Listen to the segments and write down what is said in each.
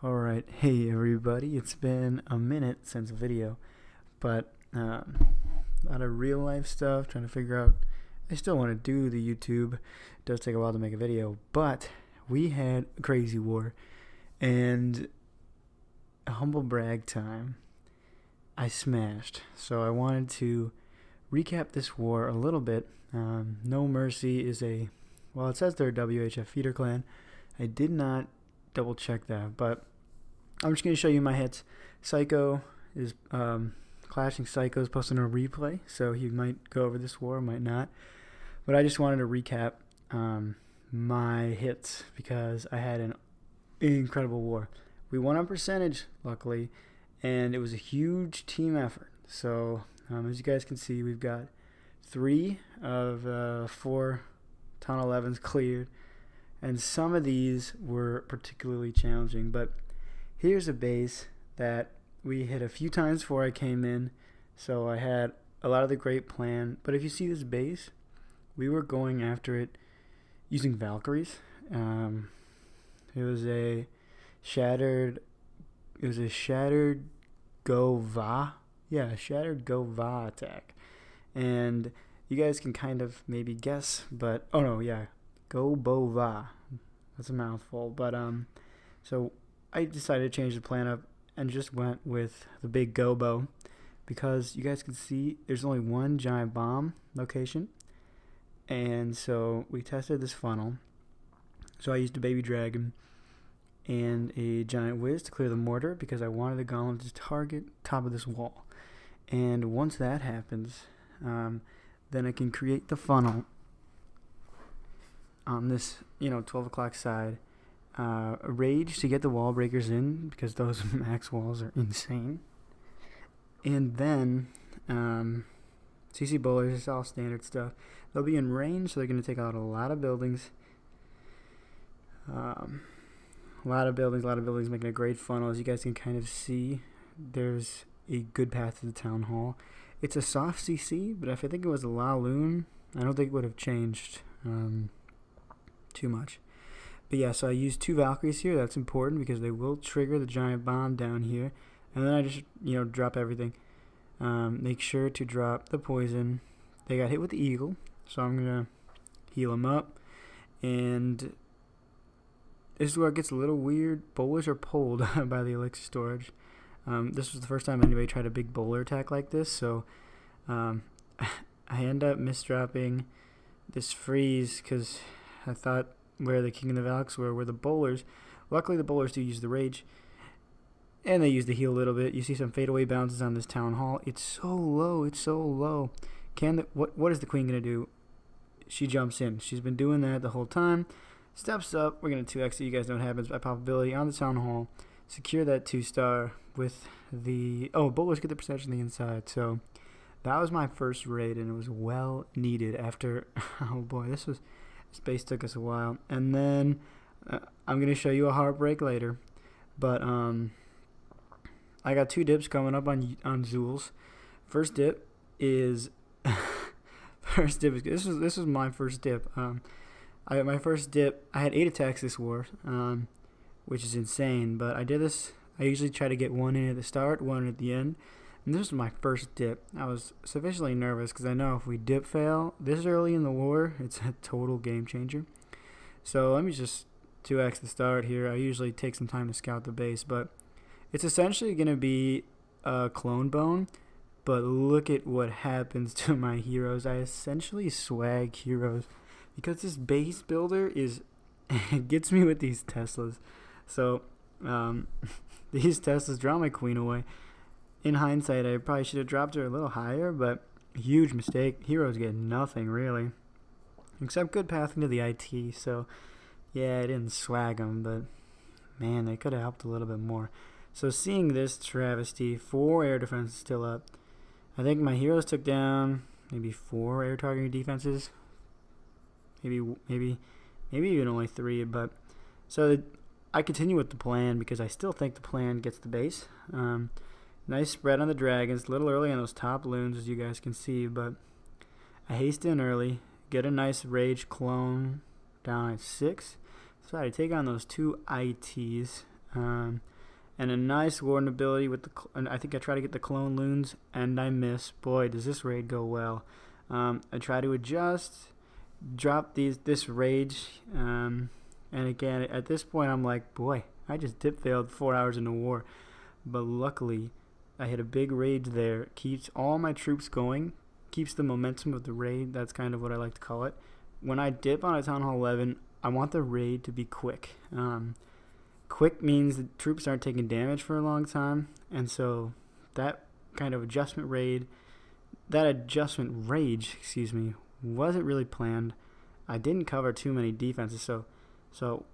Alright, hey everybody, it's been a minute since a video, but a lot of real life stuff, trying to figure out, I still want to do the YouTube, it does take a while to make a video, but we had a crazy war, and a humble brag time, I smashed, so I wanted to recap this war a little bit. No Mercy is it says they're a WHF feeder clan. I did not double check that, but I'm just going to show you my hits. Psycho is Clashing Psycho is posting a replay, so he might go over this war, might not. But I just wanted to recap my hits because I had an incredible war. We won on percentage, luckily, and it was a huge team effort. So as you guys can see, we've got 3 of 4 Town 11s cleared, and some of these were particularly challenging, but here's a base that we hit a few times before I came in, so I had a lot of the great plan. But if you see this base, we were going after it using Valkyries. It was a shattered Go-Va. Yeah, shattered Go-Va attack. And you guys can kind of maybe guess, but oh no, yeah, Go-Bo-Va. That's a mouthful, but so I decided to change the plan up and just went with the big Gobo because you guys can see there's only one giant bomb location, and so we tested this funnel. So I used a baby dragon and a giant whiz to clear the mortar because I wanted the golem to target top of this wall. And once that happens, then I can create the funnel on this 12 o'clock side. A rage to get the wall breakers in because those max walls are insane. And then CC bowlers is all standard stuff. They'll be in range, so they're going to take out a lot of buildings. A lot of buildings, making a great funnel. As you guys can kind of see, there's a good path to the town hall. It's a soft CC, but if I think it was a Laloon, I don't think it would have changed too much. But yeah, so I used 2 Valkyries here. That's important because they will trigger the giant bomb down here. And then I just, drop everything. Make sure to drop the poison. They got hit with the eagle, so I'm going to heal them up. And this is where it gets a little weird. Bowlers are pulled by the elixir storage. This was the first time anybody tried a big bowler attack like this, so I end up misdropping this freeze because I thought where the King and the Valks were the bowlers. Luckily, the bowlers do use the rage, and they use the heal a little bit. You see some fadeaway bounces on this town hall. It's so low. It's so low. What is the queen gonna do? She jumps in. She's been doing that the whole time. Steps up. We're gonna 2x it. You guys know what happens by probability on the town hall. Secure that 2-star with the bowlers get the percentage on the inside. So that was my first raid, and it was well needed after. Oh boy, this base took us a while. And then I'm going to show you a heartbreak later. But I got 2 dips coming up on Zools. First dip is this was my first dip. My first dip, I had 8 attacks this war, which is insane. But I did this. I usually try to get 1 in at the start, 1 at the end. And this was my first dip. I was sufficiently nervous because I know if we dip fail this early in the war, it's a total game changer. So let me just 2x the start here. I usually take some time to scout the base, but it's essentially going to be a clone bone. But look at what happens to my heroes. I essentially swag heroes because this base builder it gets me with these Teslas. So these Teslas draw my queen away. In hindsight, I probably should have dropped her a little higher, but huge mistake. Heroes get nothing, really. Except good pathing to the IT, so yeah, I didn't swag them, but man, they could have helped a little bit more. So seeing this travesty, 4 air defenses still up. I think my heroes took down maybe 4 air targeting defenses. Maybe even only 3, but so I continue with the plan because I still think the plan gets the base. Nice spread on the dragons, a little early on those top loons, as you guys can see, but I haste in early, get a nice rage clone down at 6. So I take on those 2 ITs. And a nice warden ability with and I think I try to get the clone loons and I miss. Boy, does this raid go well. I try to adjust, drop this rage, and again at this point I'm like, boy, I just dip failed 4 hours into war, but luckily I hit a big rage there. Keeps all my troops going, keeps the momentum of the raid. That's kind of what I like to call it. When I dip on a Town Hall 11, I want the raid to be quick. Quick means the troops aren't taking damage for a long time, and so that kind of adjustment rage, wasn't really planned. I didn't cover too many defenses, so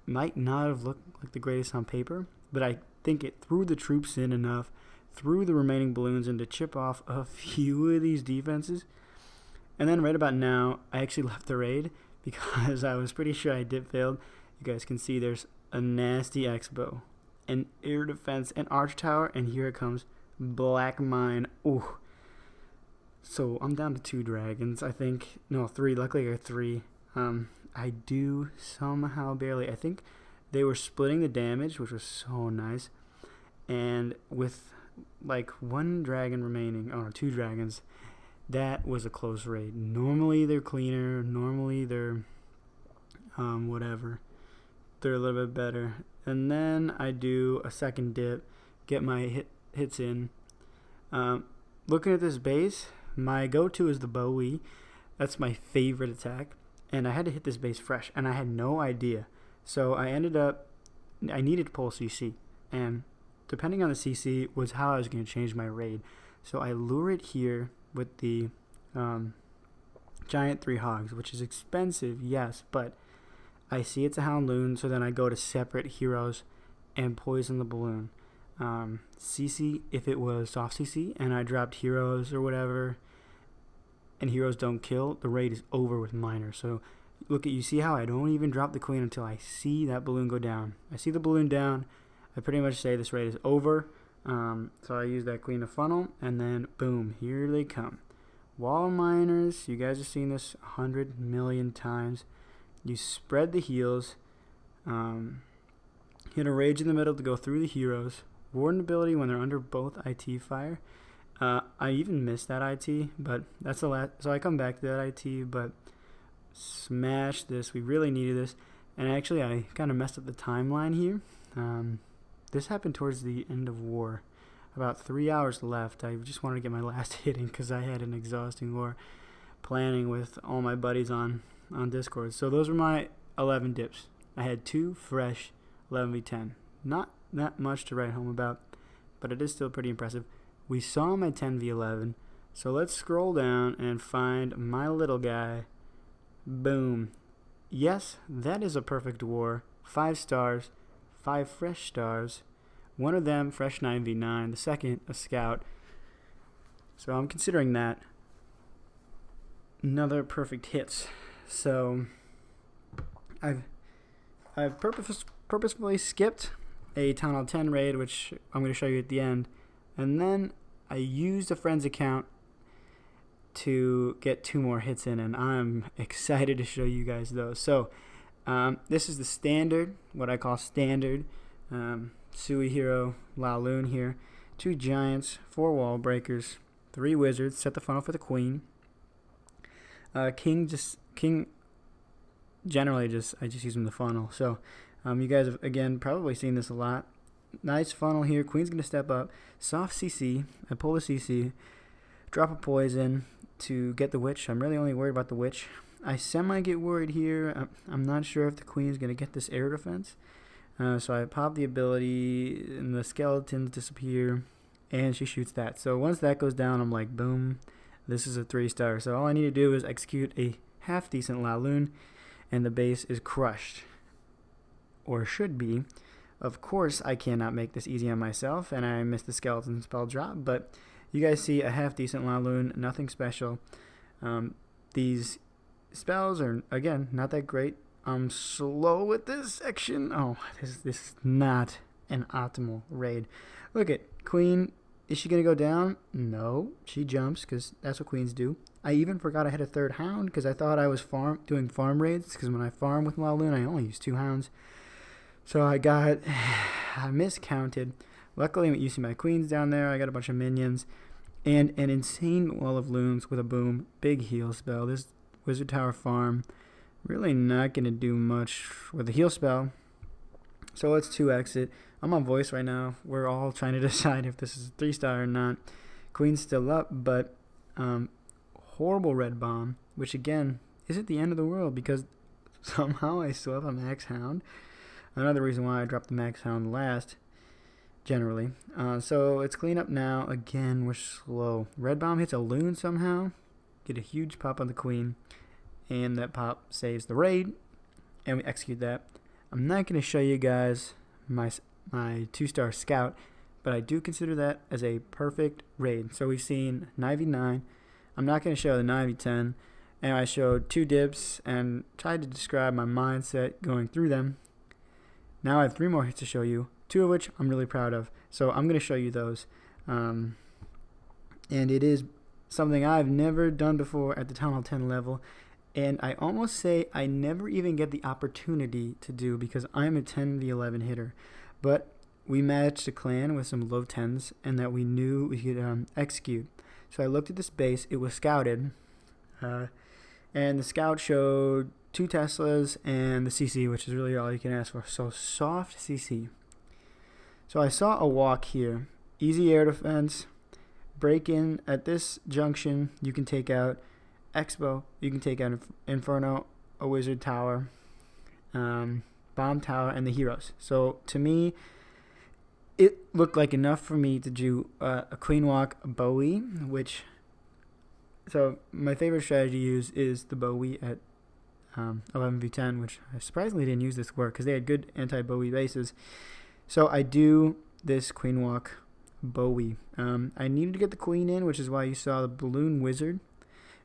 might not have looked like the greatest on paper, but I think it threw the troops in enough, threw the remaining balloons in to chip off a few of these defenses. And then right about now, I actually left the raid because I was pretty sure I dip failed. You guys can see there's a nasty X-bow, an air defense, an arch tower, and here it comes, black mine. Ooh. So I'm down to 2 dragons, I think. No, 3. Luckily I got 3. I do somehow barely. I think they were splitting the damage, which was so nice. And with like 1 dragon remaining, oh no, 2 dragons, that was a close raid. Normally they're cleaner. Normally they're whatever. They're a little bit better. And then I do a second dip, get my hits in. Looking at this base, my go-to is the Bowie. That's my favorite attack. And I had to hit this base fresh, and I had no idea. So I needed to pull CC. And depending on the CC was how I was going to change my raid. So I lure it here with the giant 3 hogs, which is expensive, yes, but I see it's a Hound Loon, so then I go to separate heroes and poison the balloon. CC, if it was soft CC and I dropped heroes or whatever, and heroes don't kill, the raid is over with miners. So you see how I don't even drop the queen until I see that balloon go down. I see the balloon down, I pretty much say this raid is over. So I use that queen to funnel, and then boom, here they come. Wall miners, you guys have seen this 100 million times. You spread the heals, hit a rage in the middle to go through the heroes. Warden ability when they're under both IT fire. I even missed that IT, but that's the last. So I come back to that IT, but smash this. We really needed this, and actually I kind of messed up the timeline here. This happened towards the end of war, about 3 hours left. I just wanted to get my last hit in because I had an exhausting war planning with all my buddies on Discord. So those were my 11 dips. I had 2 fresh 11v10. Not that much to write home about, but it is still pretty impressive. We saw my 10v11, so let's scroll down and find my little guy. Boom. Yes, that is a perfect war. 5 stars, 5 fresh stars. One of them fresh 9v9, the second a scout. So I'm considering that another perfect hits. So I've purposefully skipped a Town Hall 10 raid, which I'm going to show you at the end, and then I used a friend's account to get 2 more hits in, and I'm excited to show you guys those. So this is the standard, what I call standard Sui hero Lao Loon here. 2 giants, 4 wall breakers, 3 wizards, set the funnel for the queen. King generally I just use him to funnel. So you guys have again probably seen this a lot. Nice funnel here. Queen's gonna step up. Soft CC. I pull the CC, drop a poison to get the witch. I'm really only worried about the witch. I semi get worried here. I'm not sure if the queen is gonna get this air defense. So I pop the ability and the skeletons disappear, and she shoots that. So once that goes down, I'm like, boom, this is a 3-star. So all I need to do is execute a half decent Lao Loon, and the base is crushed, or should be. Of course, I cannot make this easy on myself, and I missed the skeleton spell drop, but you guys see a half decent Lao Loon, nothing special. These spells are, again, not that great. I'm slow with this section. Oh, this is not an optimal raid. Look at Queen. Is she going to go down? No, she jumps because that's what queens do. I even forgot I had a 3rd hound because I thought I was doing farm raids, because when I farm with Lao Loon, I only use 2 hounds. So I got I miscounted. Luckily, I'm using my queens down there. I got a bunch of minions. And an insane wall of looms with a boom. Big heal spell. This Wizard Tower farm really not going to do much with the heal spell. So let's 2x it. I'm on voice right now. We're all trying to decide if this is a 3-star or not. Queen's still up, but horrible red bomb, which again isn't the end of the world because somehow I still have a max hound. Another reason why I dropped the max hound last, generally. So it's clean up now. Again, we're slow. Red bomb hits a loon somehow. Get a huge pop on the queen. And that pop saves the raid. And we execute that. I'm not going to show you guys my 2-star scout, but I do consider that as a perfect raid. So we've seen 9v9. I'm not going to show the 9v10. And I showed 2 dips and tried to describe my mindset going through them. Now I have 3 more hits to show you, 2 of which I'm really proud of. So I'm going to show you those. And it is something I've never done before at the Town Hall 10 level. And I almost say I never even get the opportunity to do because I'm a 10v11 hitter. But we matched a clan with some low 10s and that we knew we could execute. So I looked at this base. It was scouted. And the scout showed 2 Teslas and the CC, which is really all you can ask for. So soft CC. So I saw a walk here. Easy air defense. Break in at this junction. You can take out Expo, you can take out Inferno, a Wizard Tower, Bomb Tower, and the heroes. So to me, it looked like enough for me to do a Queen Walk Bowie, which, so my favorite strategy to use is the Bowie at 11v10, which I surprisingly didn't use this work because they had good anti-Bowie bases. So I do this Queen Walk Bowie. I needed to get the queen in, which is why you saw the Balloon Wizard.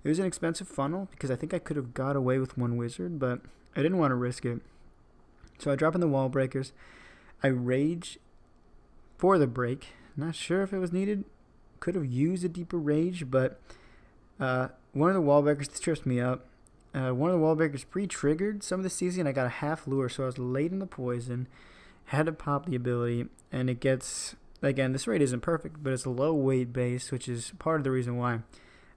It was an expensive funnel because I think I could have got away with 1 wizard, but I didn't want to risk it. So I drop in the wall breakers. I rage for the break. Not sure if it was needed. Could have used a deeper rage, but one of the wall breakers trips me up. One of the wall breakers pre-triggered some of the CC, and I got a half lure, so I was late in the poison. Had to pop the ability, and it gets, again, this raid isn't perfect, but it's a low weight base, which is part of the reason why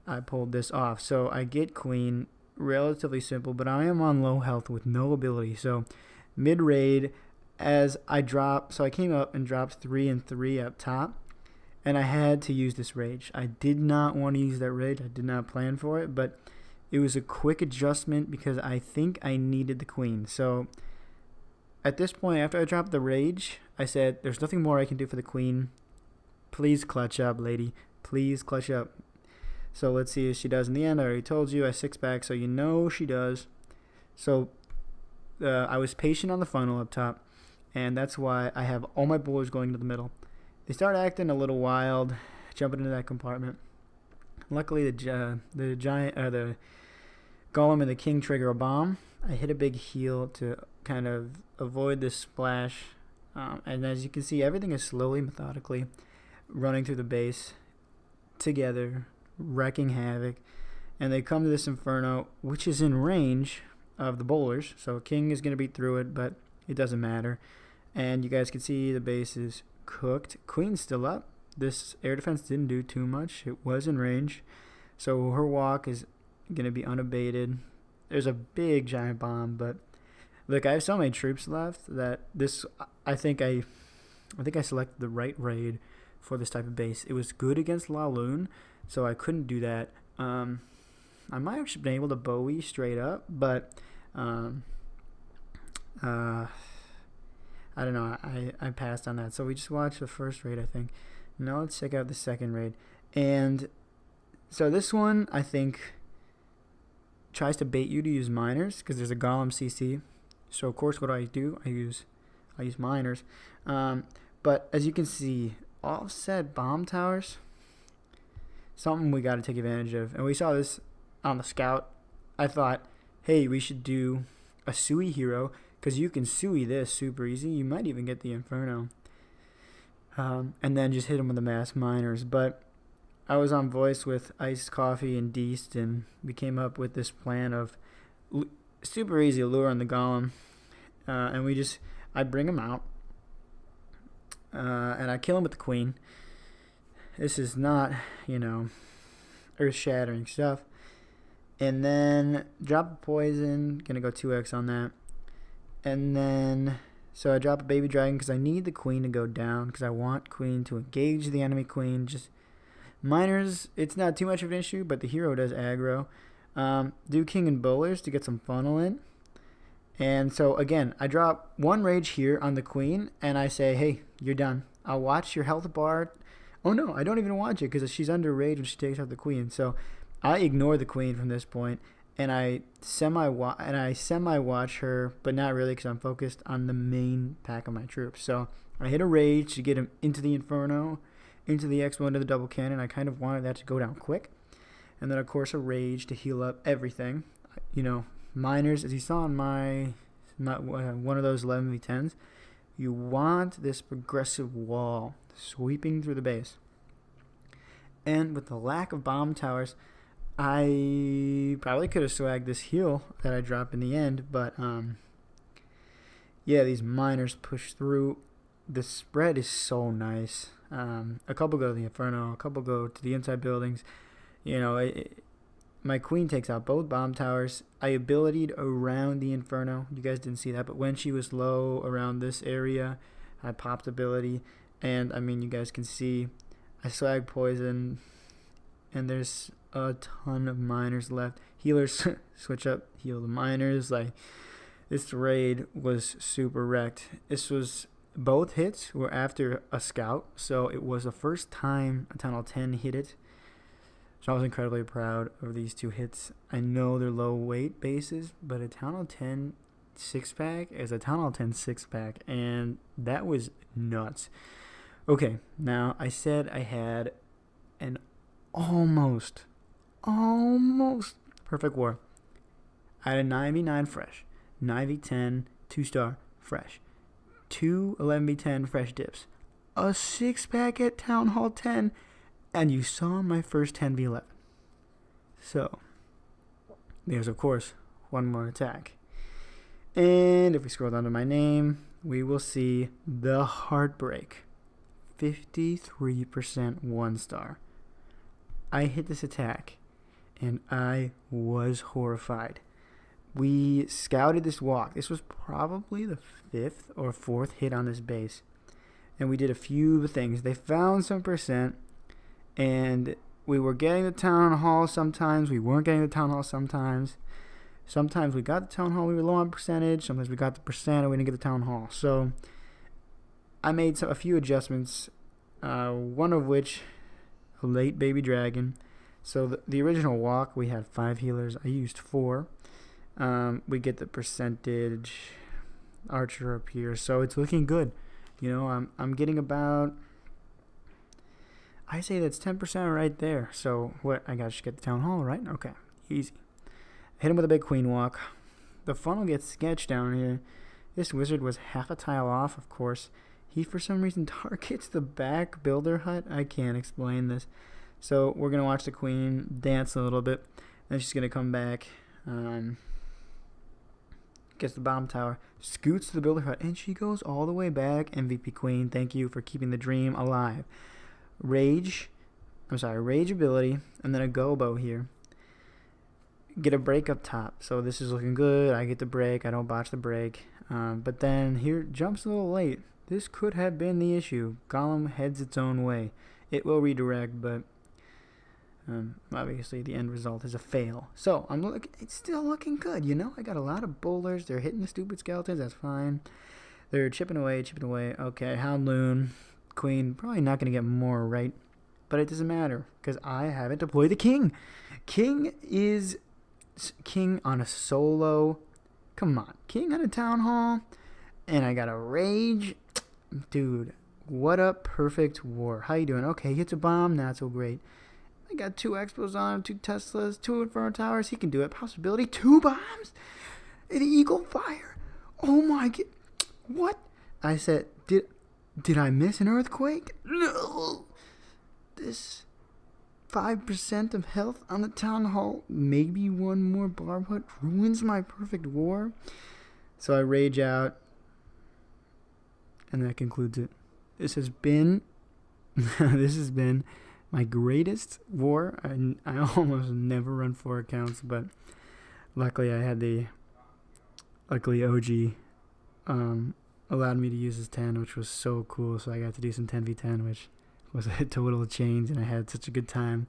I pulled this off. So I get queen, relatively simple, but I am on low health with no ability. So mid raid, as I drop, so I came up and dropped 3 and 3 up top, and I had to use this rage. I did not want to use that rage. I did not plan for it, but it was a quick adjustment because I think I needed the queen. So at this point, after I dropped the rage, I said, there's nothing more I can do for the queen. Please clutch up, lady. Please clutch up. So let's see if she does in the end. I already told you I 6-back, so you know she does. So I was patient on the funnel up top, and that's why I have all my bowlers going to the middle. They start acting a little wild, jumping into that compartment. Luckily, the Golem and the King trigger a bomb. I hit a big heal to kind of avoid this splash. And as you can see, everything is slowly, methodically running through the base together, wrecking havoc. And they come to this Inferno, which is in range of the bowlers. So King is going to beat through it, but it doesn't matter. And you guys can see the base is cooked. Queen's still up. This air defense didn't do too much. It was in range. So her walk is going to be unabated. There's a big giant bomb, but look, I have so many troops left that this, I think I selected the right raid for this type of base. It was good against La Lune, so I couldn't do that. I might have been able to Bowie straight up, but I don't know. I passed on that. So we just watched the first raid, I think. Now let's check out the second raid. And so this one, I think, tries to bait you to use miners because there's a Golem CC. So of course, what do? I use miners. But as you can see, offset bomb towers, something we got to take advantage of. And we saw this on the scout. I thought, hey, we should do a Sui hero because you can Sui this super easy. You might even get the Inferno. And then just hit them with the mass miners. But I was on voice with Iced Coffee and Deist, and we came up with this plan of super easy lure on the Golem. And I bring him out. and I kill him with the queen. This is not, earth-shattering stuff. And then drop a poison. Gonna go 2x on that. And then, so I drop a baby dragon because I need the queen to go down because I want queen to engage the enemy queen. Just minors, it's not too much of an issue, but the hero does aggro. Do king and bowlers to get some funnel in. And so, again, I drop 1 rage here on the queen, and I say, hey, you're done. I'll watch your health bar. Oh, no, I don't even watch it because she's under rage when she takes out the queen. So I ignore the queen from this point, and I semi-watch her, but not really because I'm focused on the main pack of my troops. So I hit a rage to get him into the Inferno, into the X1, into the double cannon. I kind of wanted that to go down quick. And then, of course, a rage to heal up everything. Miners, as you saw in one of those 11v10s, you want this progressive wall sweeping through the base. And with the lack of bomb towers, I probably could have swagged this heal that I dropped in the end, but these miners push through. The spread is so nice. A couple go to the Inferno, a couple go to the inside buildings. My queen takes out both bomb towers. I abilitied around the Inferno. You guys didn't see that, but when she was low around this area, I popped ability. And, you guys can see I swag poison, and there's a ton of miners left. Healers switch up, heal the miners. This raid was super wrecked. Both hits were after a scout, so it was the first time a Town Hall 10 hit it. So I was incredibly proud of these 2 hits. I know they're low weight bases, but a Town Hall 10 6-pack is a Town Hall 10 6-pack, and that was nuts. Okay, now I said I had an almost perfect war. I had a 9v9 fresh, 9v10 2-star fresh, 2 11v10 fresh dips, a 6-pack at Town Hall 10, and you saw my first 10v11. So, there's, of course, one more attack. And if we scroll down to my name, we will see the Heartbreak. 53% 1-star. I hit this attack, and I was horrified. We scouted this walk. This was probably the 5th or 4th hit on this base. And we did a few things. They found some percent. And we were getting the Town Hall sometimes. We weren't getting the Town Hall sometimes. Sometimes we got the Town Hall. We were low on percentage. Sometimes we got the percent and we didn't get the Town Hall. So I made a few adjustments. One of which, a late baby dragon. So the original walk, we had 5 healers. I used 4. We get the percentage archer up here. So it's looking good. I'm getting about... I say that's 10% right there. So what? I gotta just get the Town Hall, right? Okay, easy. Hit him with a big queen walk. The funnel gets sketched down here. This wizard was half a tile off, of course. He, for some reason, targets the back builder hut. I can't explain this. So we're gonna watch the queen dance a little bit. Then she's gonna come back. Gets the bomb tower, scoots to the builder hut, and she goes all the way back. MVP queen, thank you for keeping the dream alive. Rage ability, and then a gobo here. Get a break up top. So this is looking good. I get the break. I don't botch the break. But then here, jumps a little late. This could have been the issue. Golem heads its own way. It will redirect, but obviously the end result is a fail. So it's still looking good. I got a lot of bowlers. They're hitting the stupid skeletons. That's fine. They're chipping away. Okay, Houndloon. Queen, probably not going to get more right, but it doesn't matter because I haven't deployed the king. King is king on a solo. Come on, king on a Town Hall, and I got a rage. Dude, what a perfect war. How you doing? Okay, hits a bomb, not so great. I got 2 expos on him, 2 Teslas, 2 Inferno Towers. He can do it. Possibility, 2 bombs? The Eagle Fire. Oh my god. What? I said, did I miss an earthquake? No. This 5% of health on the Town Hall, maybe 1 more barb hut, ruins my perfect war. So I rage out, and that concludes it. this has been this has been my greatest war. I almost never run 4 accounts, but luckily OG allowed me to use his 10, which was so cool. So I got to do some 10v10, which was a total change, and I had such a good time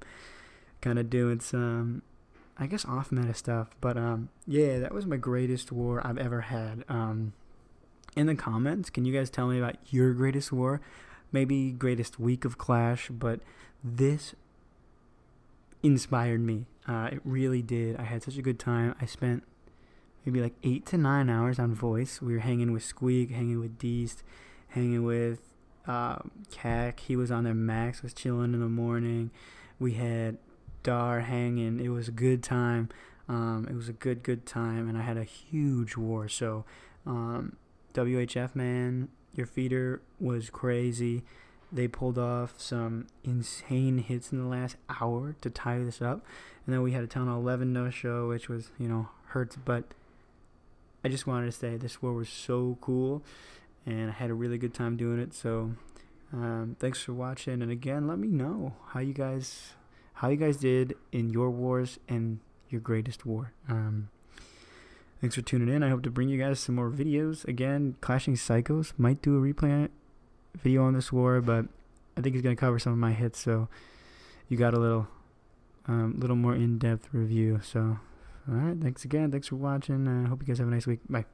kind of doing some, I guess, off-meta stuff. But yeah, that was my greatest war I've ever had. In the comments, can you guys tell me about your greatest war? Maybe greatest week of Clash, but this inspired me. It really did. I had such a good time. I spent maybe like 8 to 9 hours on voice. We were hanging with Squeak, hanging with Deast, hanging with Cac. He was on there. Max was chilling in the morning. We had Dar hanging. It was a good time. It was a good time, and I had a huge war. So WHF, man, your feeder was crazy. They pulled off some insane hits in the last hour to tie this up. And then we had a Town Hall 11 no-show, which was, hurts. But I just wanted to say this war was so cool, and I had a really good time doing it. So thanks for watching. And again, let me know how you guys did in your wars and your greatest war. Thanks for tuning in. I hope to bring you guys some more videos. Again, Clashing Psychos might do a replay video on this war, but I think he's going to cover some of my hits, so you got a little more in-depth review. So, alright, thanks again. Thanks for watching. I hope you guys have a nice week. Bye.